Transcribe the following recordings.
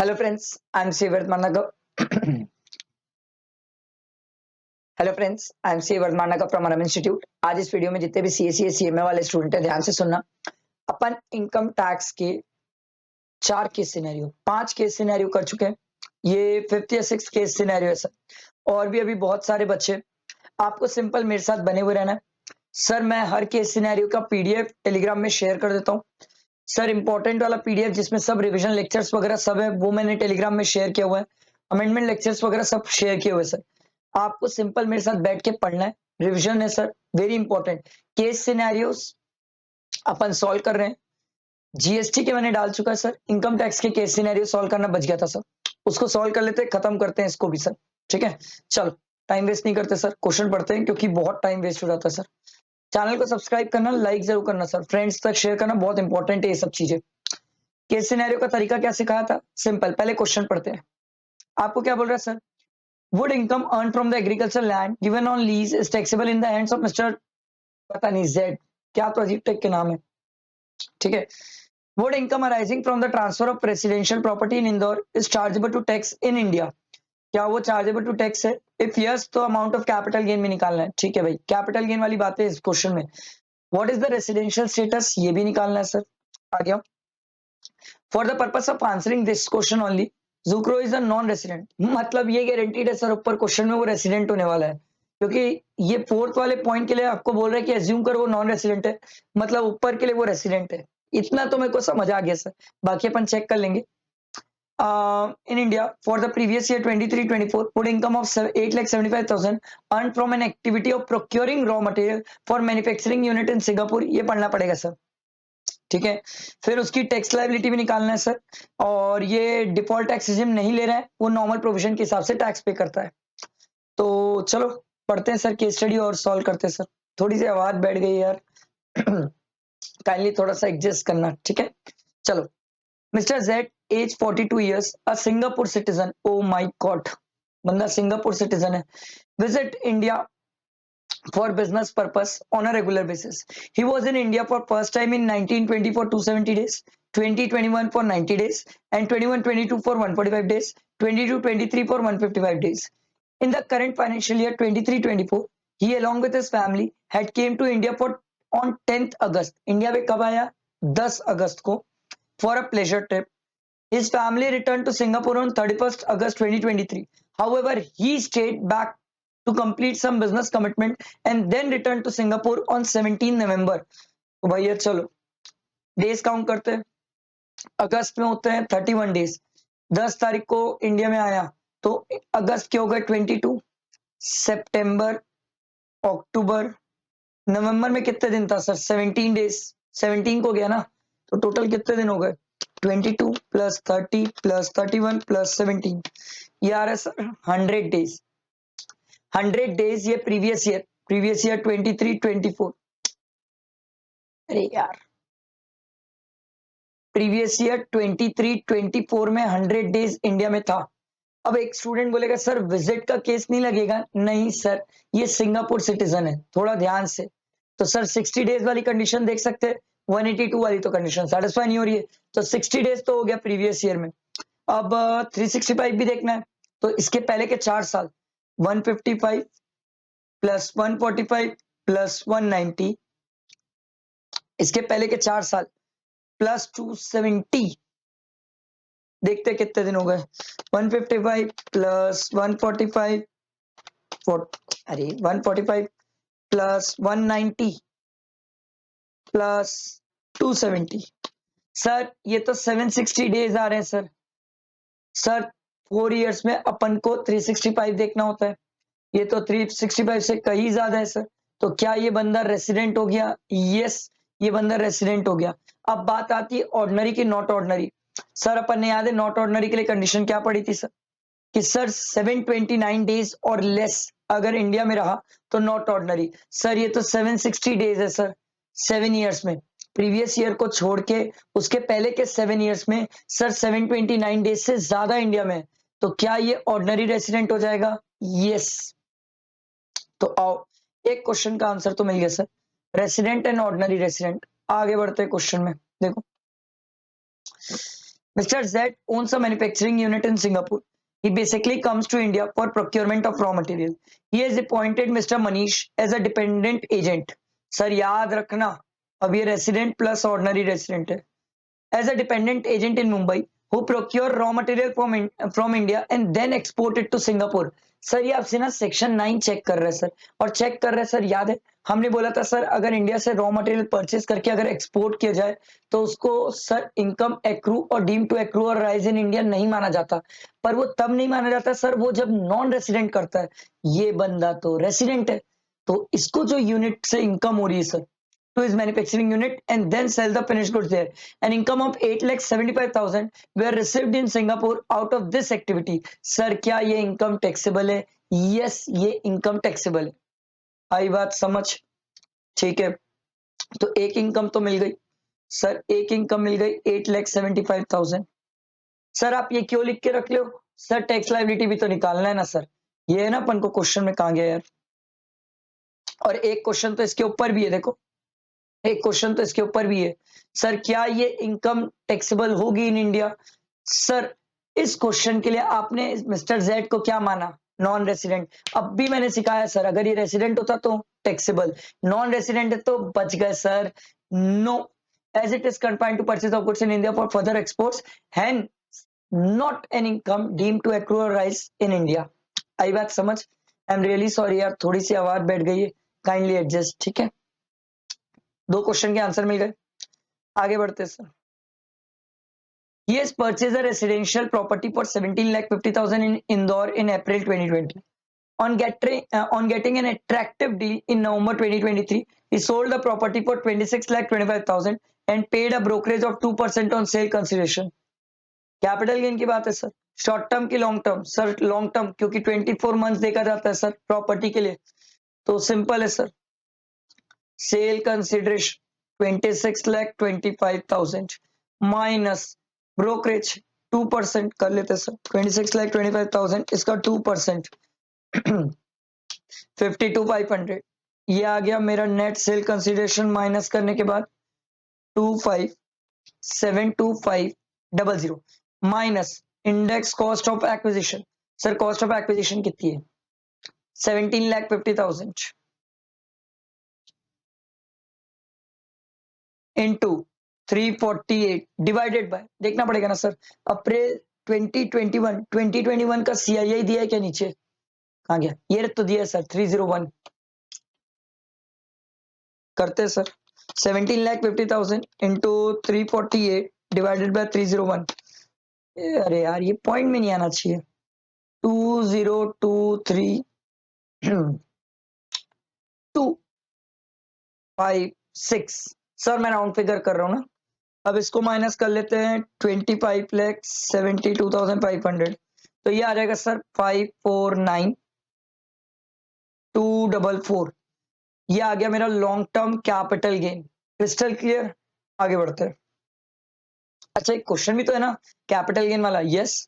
Hello friends, I am Sivarth hello friends, I am Sivarth Manaka from Aram institute. आज इस video में जितने भी सीएससी सीएमए वाले स्टूडेंट हैं ध्यान से सुनना। अपन इनकम टैक्स के 4 केस सिनेरियो 5 केस सिनेरियो कर चुके हैं। ये 5th या 6th केस सिनेरियो है सर। और भी अभी बहुत सारे बच्चे, आपको सिंपल मेरे साथ बने हुए रहना है। सर मैं हर केस सिनेरियो का पीडीएफ टेलीग्राम में शेयर कर देता हूँ। सर इंपॉर्टेंट वाला पीडीएफ जिसमें सब रिवीजन लेक्चर्स वगैरह सब है वो मैंने टेलीग्राम में शेयर किया हुआ है। अमेंडमेंट लेक्चर्स वगैरह सब शेयर किए हुए सर। आपको सिंपल मेरे साथ बैठ के पढ़ना है, रिवीजन है sir, very important. Case scenarios अपन सॉल्व कर रहे हैं। जीएसटी के मैंने डाल चुका है सर। इनकम टैक्स के केस सिनेरियो सॉल्व करना बच गया था सर, उसको सॉल्व कर लेते हैं, खत्म करते हैं इसको भी सर। ठीक है, चलो टाइम वेस्ट नहीं करते सर, क्वेश्चन पढ़ते हैं क्योंकि बहुत टाइम वेस्ट हो जाता है सर। चैनल को सब्सक्राइब करना, लाइक जरूर करना सर, फ्रेंड्स तक शेयर करना बहुत इंपॉर्टेंट है ये सब चीजें। केस सिनेरियो का तरीका क्या सिखाया था, सिंपल। पहले क्वेश्चन पढ़ते हैं। आपको क्या बोल रहा है sir? Would income earn from the agriculture land given on lease is taxable in the hands of mister पता नहीं जेड, क्या तो अजीब टाइप के नाम है। ठीक है। Would income arising from the transfer of residential property in Indore is chargeable to tax in India? क्या वो चार्जेबल टू टैक्स है? इफ यस तो अमाउंट ऑफ कैपिटल गेन भी निकालना है। ठीक है भाई, कैपिटल गेन वाली बात है इस क्वेश्चन में। What is the residential status, ये भी निकालना है सर। आ गया। For the purpose of answering this question only Zukro is a non resident. मतलब ये गारंटीड है सर, ऊपर क्वेश्चन में वो रेसिडेंट होने वाला है, क्योंकि ये फोर्थ वाले पॉइंट के लिए आपको बोल रहा है कि एज्यूम करो वो नॉन रेसिडेंट है, मतलब ऊपर के लिए वो रेसिडेंट है। इतना तो मेरे को समझ आ गया सर, बाकी अपन चेक कर लेंगे। In India, for the previous year 23-24, would income of 8,75,000 earned from an activity of procuring raw material for manufacturing unit in Singapore, ये पढ़ना पड़ेगा सर। ठीक है। फिर उसकी टैक्स लायबिलिटी भी निकालना है सर। और ये डिफॉल्ट टैक्स रिजिम नहीं ले रहा है, वो नॉर्मल प्रोविजन के हिसाब से टैक्स पे करता है। तो चलो पढ़ते हैं सर केस स्टडी और सॉल्व करते हैं सर। थोड़ी सी आवाज बैठ गई यार, काइंडली थोड़ा सा एडजस्ट करना। ठीक है, चलो। Mister Z age 42 years, a Singapore citizen. Oh my God, बंदा सिंगापुर सिटीजन है। Visit India for business purpose on a regular basis. He was in India for first time in 1920 for 270 days, 2021 for 90 days, and 21-22 for 145 days, 22-23 for 155 days. In the current financial year 23-24, he along with his family had came to India for on 10th August. India में कब आया? 10 अगस्त को, for a pleasure trip. His family returned to Singapore on 31st August 2023. However, he stayed back to complete some business commitment and then returned to Singapore on 17 November. तो भैया चलो days count करते हैं। अगस्त में होते हैं 31 डेज। 10 तारीख को इंडिया में आया तो अगस्त के हो गए 22, सितंबर, अक्टूबर, नवंबर में कितने दिन था सर? 17 डेज। 17 को गया ना, तो टोटल कितने दिन हो गए? 22 प्लस 30 प्लस 31 प्लस 17, ये आ रहा है सर 100 डेज। 100 डेज ये प्रीवियस ईयर 23-24। अरे यार, प्रीवियस ईयर 23-24 में 100 डेज इंडिया में था। अब एक स्टूडेंट बोलेगा सर विजिट का केस नहीं लगेगा। नहीं सर, ये सिंगापुर सिटीजन है, थोड़ा ध्यान से। तो सर 60 डेज वाली कंडीशन देख सकते हैं, 182 वाली तो कंडीशन सेटिस्फाई नहीं हो रही है, तो 60 डेज तो हो गया प्रीवियस ईयर में। अब 365 भी देखना है, तो इसके पहले के 4 साल 155 प्लस 145 प्लस 190, इसके पहले के 4 साल प्लस 270, देखते कितने दिन हो गए। 155 प्लस 145 अरे 145 प्लस 190 प्लस 270, सर ये तो 760 डेज आ रहे हैं सर। सर 4 इयर्स में अपन को 365 देखना होता है, ये तो 365 से कहीं ज्यादा है सर। तो क्या ये बंदा रेसिडेंट हो गया? यस, ये बंदा रेसिडेंट हो गया। अब बात आती है ऑर्डिनरी की नॉट ऑर्डिनरी। सर अपन ने याद है नॉट ऑर्डिनरी के लिए कंडीशन क्या पड़ी थी सर? कि सर 729 डेज और लेस अगर इंडिया में रहा तो नॉट ऑर्डिनरी। सर ये तो 760 डेज है सर 7 इयर्स में। प्रीवियस ईयर को छोड़ के उसके पहले के 7 इयर्स में सर 729 डेज से ज्यादा इंडिया में, तो क्या ये ऑर्डिनरी रेसिडेंट हो जाएगा? यस। तो आओ, एक क्वेश्चन का आंसर तो मिल गया sir, resident and ordinary resident. आगे बढ़ते हैं क्वेश्चन में। देखो Mr. Z owns a manufacturing unit in Singapore. He basically comes to India for procurement of raw material. He has appointed Mr. Manish as a dependent agent. Sir याद रखना, अब ये resident plus ordinary resident है. As a dependent agent in Mumbai, who procure raw material from India and then export it to Singapore. Sir ये आपसे ना section 9 check कर रहे हैं सर, और चेक कर रहे हैं सर, याद है हमने बोला था सर अगर इंडिया से रॉ मटेरियल परचेज करके अगर एक्सपोर्ट किया जाए तो उसको सर इनकम एक्रू और deem to accrue or arise in India नहीं माना जाता, पर वो तब नहीं माना जाता सर वो जब नॉन रेसिडेंट करता है, ये बंदा तो रेसिडेंट है, तो इसको जो यूनिट से इनकम हो रही है sir to his manufacturing unit and then sell the finished goods there. An income of 8,75,000 were received in Singapore out of this activity. Sir, क्या ये income taxable है? Yes, ये income taxable है. आई बात समझ? ठीक है. तो एक इनकम तो मिल गई सर, एक इनकम मिल गई 8,75,000. सर आप ये क्यों लिख के रख लो सर? टैक्स लाइबिलिटी भी तो निकालना है ना सर. ये है ना अपन को क्वेश्चन में कहाँ गया यार. और एक क्वेश्चन तो इसके ऊपर भी है, देखो एक क्वेश्चन तो इसके ऊपर भी है सर, क्या ये इनकम टैक्सेबल होगी इन इंडिया? सर इस क्वेश्चन के लिए आपने मिस्टर जेड को क्या माना? Non resident. अब भी मैंने सिखाया सर, अगर ये रेसिडेंट होता तो टैक्सेबल, नॉन रेसिडेंट है तो बच गए sir. No, as it is confined to purchase of goods in India for further exports, hence not an income deem to accrue or arise in India. आई बात समझ? आई एम रियली सॉरी यार, थोड़ी सी आवाज बैठ गई है, काइंडली एडजस्ट. ठीक है, दो क्वेश्चन के आंसर मिल गए. आगे बढ़ते sir. He has purchased a residential property for 17,50,000 in Indore in April 2020. On getting an attractive deal in November 2023, he sold the property for 26,25,000 and paid a brokerage of 2% on sale consideration. Capital gain की बात है sir, short term की long term? Sir long term, क्योंकि 24 month देखा जाता है sir property के लिए, तो सिंपल है sir. Sale consideration 26,25,000 minus brokerage 2% कर लेते सर. 26,25,000 इसका 2% 52,500. ये आ गया मेरा नेट सेल कंसिडरेशन माइनस करने के बाद 25,725,000 minus index cost of acquisition. Sir cost of acquisition कितनी है? 17,50,000 इंटू 348 डिवाइडेड बाय, देखना पड़ेगा ना सर, अप्रैल 2021 का CII दिया है क्या नीचे? कहाँ गया? ये तो दिया है सर 301. करते सर 17,50,000 इंटू 348 डिवाइडेड बाय 301. अरे यार ये पॉइंट में नहीं आना चाहिए. 2023,256. सर मैं राउंड फिगर कर रहा हूँ ना. अब इसको माइनस कर लेते हैं 25,72,500. तो ये आ जाएगा सर 549,244. ये आ गया मेरा long term capital gain. Crystal clear? आगे बढ़ते हैं. अच्छा एक क्वेश्चन भी तो है ना कैपिटल गेन वाला. Yes.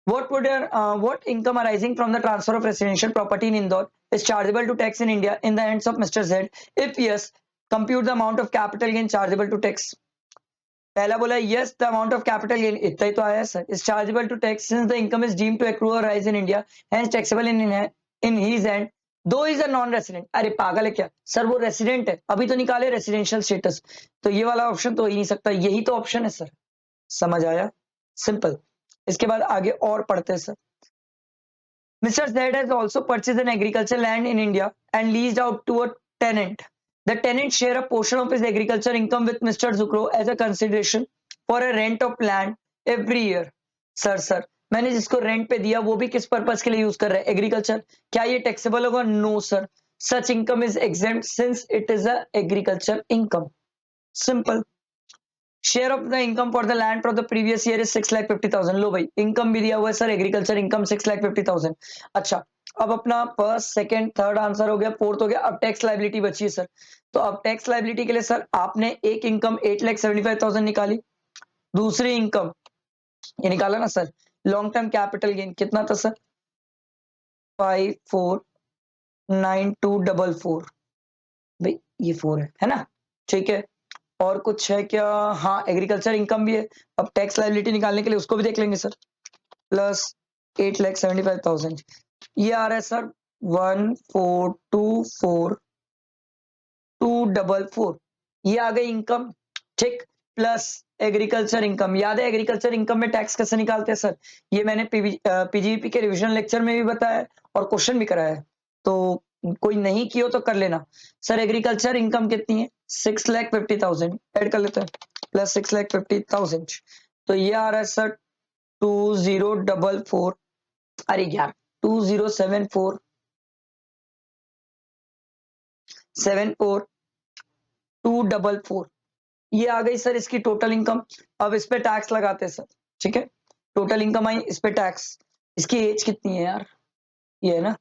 What income arising from the transfer of residential property in Indore is chargeable to tax in India in the hands of Mr. Z? If yes, compute the amount of capital gain chargeable to tax. पहला बोला yes, the amount of capital gain इतना ही तो आया sir. is chargeable to tax since the income is deemed to accrue or rise in India, hence taxable in his hand, though he is a non-resident. अरे पागल है क्या sir? वो resident है, अभी तो निकाले रेसिडेंशियल स्टेटस, तो ये वाला ऑप्शन तो हो ही नहीं सकता, यही तो ऑप्शन है सर. समझ आया? सिंपल. इसके बाद आगे और पढ़ते हैं sir. Mr. Z has also purchased an agricultural land in India and leased out to a tenant. The tenant share a portion of his agriculture income with Mr. Zukro as a consideration for a rent of land every year. Sir मैंने जिसको rent पे दिया वो भी किस purpose के लिए use कर रहा है? एग्रीकल्चर. क्या ये टैक्सेबल होगा? No sir. Such income is exempt since it is a agriculture income. Simple. Share of the income for the land for the previous year is 6,50,000. लो भाई इनकम भी दिया हुआ है सर, एग्रीकल्चर इनकम 6,50,000. अच्छा अब अपना फर्स्ट सेकंड थर्ड आंसर हो गया, फोर्थ हो गया. अब टैक्स लाइबिलिटी बची है सर. तो अब टैक्स लाइबिलिटी के लिए सर आपने एक इनकम 8,75,000 निकाली, दूसरी इनकम ये निकाला ना sir long term capital gain कितना था सर? 549244. भाई ये 4 है ना? ठीक है. और कुछ है क्या? हाँ, एग्रीकल्चर इनकम भी है। अब टैक्स लायबिलिटी निकालने के लिए उसको भी देख लेंगे सर। प्लस 8,75,000 ये आ रहा है सर 1424,244 ये आ गई इनकम। ठीक, प्लस एग्रीकल्चर इनकम। याद है एग्रीकल्चर इनकम में टैक्स कैसे निकालते हैं सर? ये मैंने पीजीपी के रिवीजन लेक्चर में भी बताया है और क्वेश्चन भी कराया है, तो कोई नहीं किया तो कर लेना। सर एग्रीकल्चर इनकम कितनी है? 6,50,000 ऐड कर लेते हैं, प्लस 6,50,000 तो ये आ रहा है सर 2044, अरे यार 2074 244 ये आ गई सर इसकी टोटल इनकम। अब इस पे टैक्स लगाते हैं सर। ठीक है, टोटल इनकम आई, इस पे टैक्स। इसकी एज कितनी है यार? ये है ना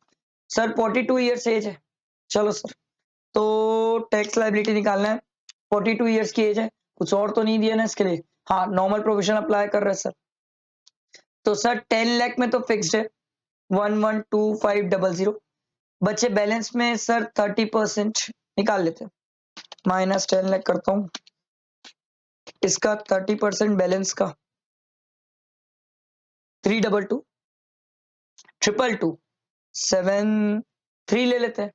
सर 42 ईयर्स एज है। चलो सर, तो टैक्स लायबिलिटी निकालना है। 42 ईयर्स की एज है, कुछ और तो नहीं दिया ना इसके लिए? हाँ, नॉर्मल प्रोविजन अप्लाई कर रहे हैं सर। तो सर 10 लाख में तो फिक्स्ड है 112500। बचे बैलेंस में सर 30% निकाल लेते हैं। माइनस 10 लाख करता हूँ, इसका 30% बैलेंस का 322,222,7 ले लेते हैं,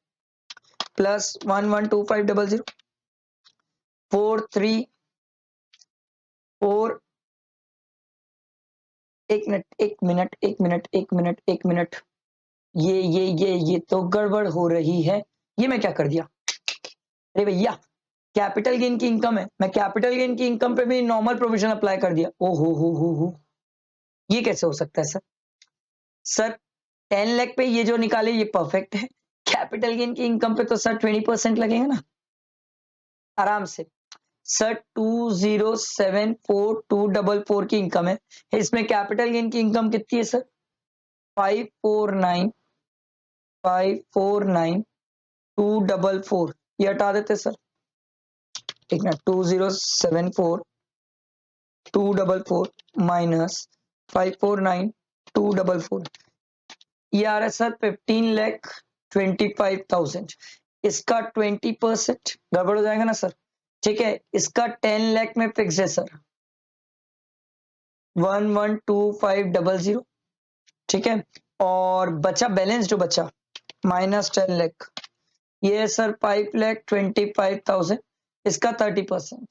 प्लस 112500 434। एक मिनट, ये तो गड़बड़ हो रही है। ये मैं क्या कर दिया? अरे भैया, कैपिटल गेन की इनकम है, मैं कैपिटल गेन की इनकम पे भी नॉर्मल प्रोविजन अप्लाई कर दिया। ओ हो, ये कैसे हो सकता है सर? सर 10 लाख पे ये जो निकाले ये परफेक्ट है, कैपिटल गेन की इनकम पे तो सर 20% लगेगा ना आराम से। सर 2074,244 की इनकम है, इसमें कैपिटल गेन की इनकम कितनी है सर? 549,244 ये हटा देते सर। ठीक ना, 2074,244 माइनस 549,244 ये आ रहा है सर 15,25,000। इसका 20% गड़बड़ हो जाएगा ना सर? ठीक है, इसका 10 लाख में फिक्स है सर 112500। ठीक है, और बचा बैलेंस जो बचा माइनस 10 लाख, ये है सर 5,25,000। इसका 30%,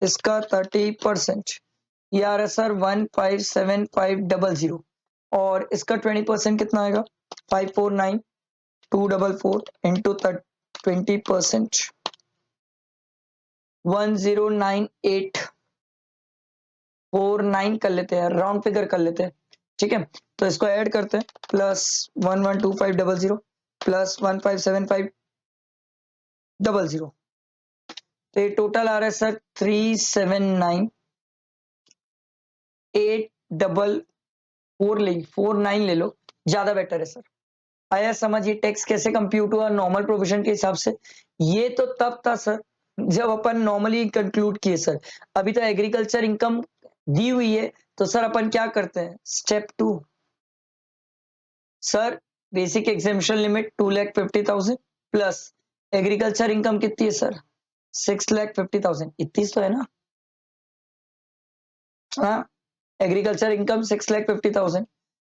इसका 30% ये आ रहा है सर 157500 और इसका 20% कितना आएगा? 549,244 इंटू 20% 109849 कर लेते हैं, राउंड फिगर कर लेते हैं। ठीक है, तो इसको ऐड करते हैं, प्लस 112500 प्लस 157500 तो ये टोटल आ रहा है सर 379,844 ले 49 ले लो, ज्यादा बेटर है सर। आया समझ ये टैक्स कैसे कंप्यूट हुआ नॉर्मल प्रोविजन के हिसाब से? ये तो तब था सर जब अपन नॉर्मली कंक्लूड किए सर। अभी तो एग्रीकल्चर इनकम दी हुई है, तो सर अपन क्या करते हैं? Step 2 sir, basic exemption limit 2,50,000 plus agriculture income कितनी है सर? 6,50,000। इतनी तो है ना? हाँ, एग्रीकल्चर इनकम 6,50,000,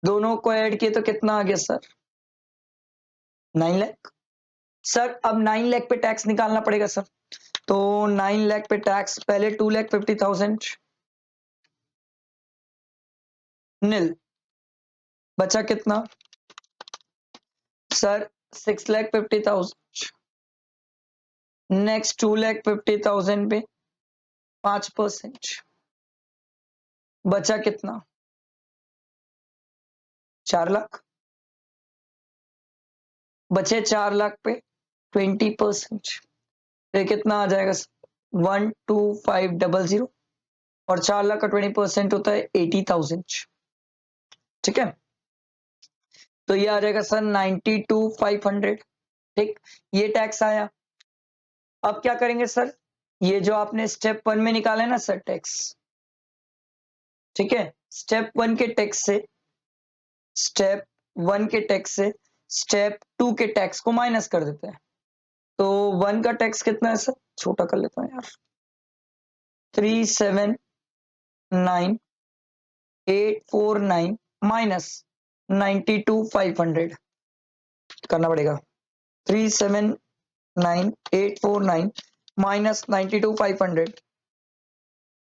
दोनों को ऐड किए तो कितना आ गया सर? 9 लाख। सर अब 9 लाख पे टैक्स निकालना पड़ेगा सर, तो 9 लाख पे टैक्स पहले 2,50,000 नील, बचा कितना सर? 6,50,000। नेक्स्ट 2,50,000 पे 5%, बचा कितना? 4 लाख। बचे 4 लाख पे 20%, ये कितना आ जाएगा? 12500 और 4 लाख का 20% होता है 80,000। ठीक है, तो ये आ जाएगा सर 92,500। ठीक, ये टैक्स आया। अब क्या करेंगे सर? ये जो आपने स्टेप 1 में निकाला है ना सर टैक्स, ठीक है, स्टेप 1 के टैक्स से स्टेप 1 के टैक्स से स्टेप 2 के टैक्स को माइनस कर देते हैं। तो 1 का टैक्स कितना है सर? छोटा कर लेता हूँ यार, 379,849 माइनस 92,500 करना पड़ेगा। 379,849 माइनस 92,500,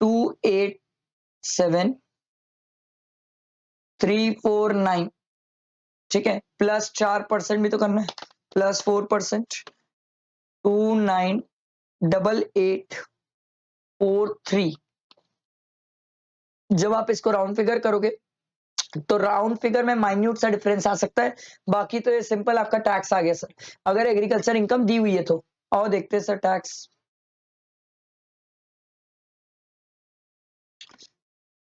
287,349, ठीक है, प्लस 4% भी तो करना है, प्लस 4%, 298843। जब आप इसको राउंड फिगर करोगे तो राउंड फिगर में माइन्यूट सा डिफरेंस आ सकता है, बाकी तो ये सिंपल आपका टैक्स आ गया सर, अगर एग्रीकल्चर इनकम दी हुई है तो। और देखते हैं सर टैक्स,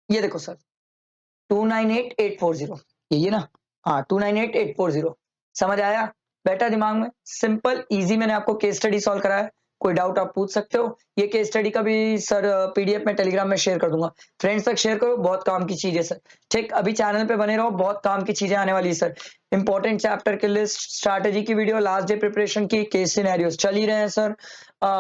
ये देखो सर 298840, ये ना, हाँ 298840, समझ आया? बैठा दिमाग में, सिंपल इजी, मैंने आपको केस स्टडी सॉल्व कराया, कोई डाउट आप पूछ सकते हो। ये केस स्टडी का भी सर पीडीएफ में टेलीग्राम में शेयर कर दूंगा, फ्रेंड्स तक शेयर करो, बहुत काम की चीज है सर। ठीक, अभी चैनल पे बने रहो, बहुत काम की चीजें आने वाली है सर। इंपॉर्टेंट चैप्टर की लिस्ट, स्ट्रैटेजी की वीडियो, लास्ट डे प्रिपरेशन की, केस सिनेरियोस चल ही रहे हैं सर।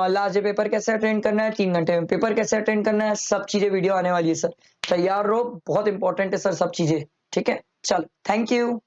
लास्ट डे पेपर कैसे अटेंड करना है, 3 घंटे में पेपर कैसे अटेंड करना है, सब चीजें वीडियो आने वाली है सर। तैयार रहो, बहुत इंपॉर्टेंट है सर सब चीजें। ठीक है, चलो, थैंक यू।